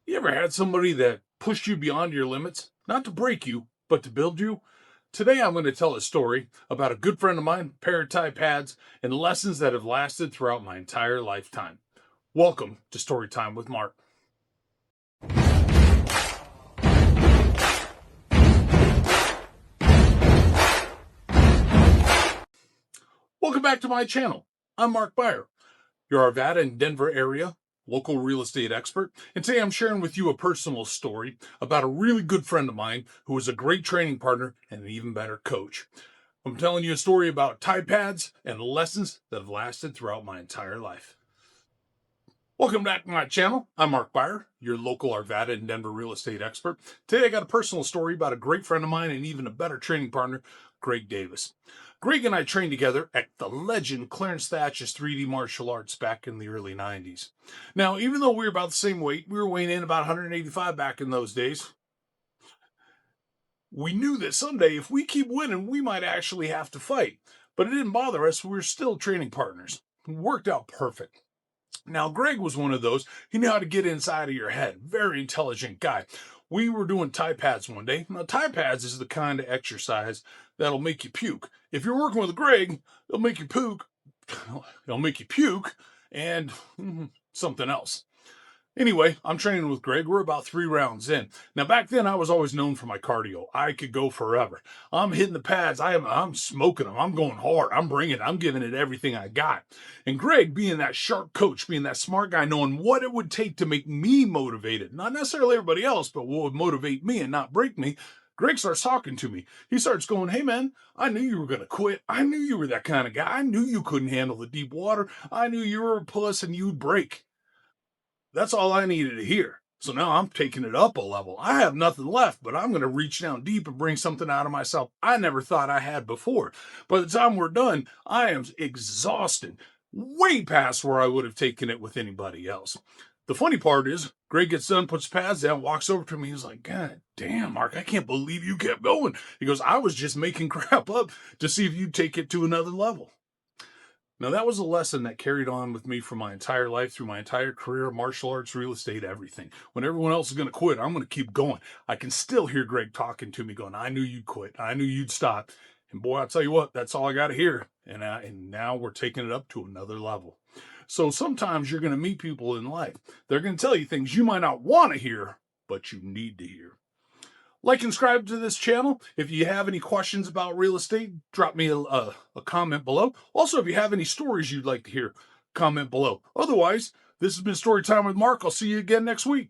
You ever had somebody that pushed you beyond your limits? Not to break you, but to build you? Today I'm going to tell a story about a good friend of mine, pair of Thai pads, and lessons that have lasted throughout my entire lifetime. Welcome to Storytime with Mark. Welcome back to my channel. I'm Mark Baier, your Arvada and Denver area local real estate expert, and today I'm sharing with you a personal story about a really good friend of mine who was a great training partner and an even better coach. I'm telling you a story about Tide pads and lessons that have lasted throughout my entire life. Welcome back to my channel. I'm Mark Baier, your local Arvada and Denver real estate expert. Today I got a personal story about a great friend of mine and even a better training partner, Greg Davis. Greg and I trained together at the legend Clarence Thatch's 3D martial arts back in the early 90s. Now, even though we were about the same weight, we were weighing in about 185 back in those days. We knew that someday, if we keep winning, we might actually have to fight. But it didn't bother us. We were still training partners. It worked out perfect. Now, Greg was one of those. He knew how to get inside of your head. Very intelligent guy. We were doing Thai pads one day. Now, Thai pads is the kind of exercise that'll make you puke. If you're working with Greg, it'll make you puke. It'll make you puke and something else. Anyway, I'm training with Greg. We're about 3 rounds in. Now, back then, I was always known for my cardio. I could go forever. I'm hitting the pads. I'm smoking them. I'm going hard. I'm bringing it. I'm giving it everything I got. And Greg, being that sharp coach, being that smart guy, knowing what it would take to make me motivated, not necessarily everybody else, but what would motivate me and not break me, Greg starts talking to me. He starts going, "Hey, man, I knew you were going to quit. I knew you were that kind of guy. I knew you couldn't handle the deep water. I knew you were a puss and you'd break." That's all I needed to hear. So now I'm taking it up a level. I have nothing left, but I'm going to reach down deep and bring something out of myself I never thought I had before. By the time we're done, I am exhausted, way past where I would have taken it with anybody else. The funny part is, Greg gets done, puts pads down, walks over to me. He's like, "God damn, Mark, I can't believe you kept going." He goes, "I was just making crap up to see if you'd take it to another level." Now, that was a lesson that carried on with me for my entire life, through my entire career, martial arts, real estate, everything. When everyone else is going to quit, I'm going to keep going. I can still hear Greg talking to me going, "I knew you'd quit. I knew you'd stop." And boy, I'll tell you what, that's all I got to hear. And now we're taking it up to another level. So sometimes you're going to meet people in life. They're going to tell you things you might not want to hear, but you need to hear. Like and subscribe to this channel. If you have any questions about real estate, drop me a comment below. Also, if you have any stories you'd like to hear, comment below. Otherwise, this has been Storytime with Mark. I'll see you again next week.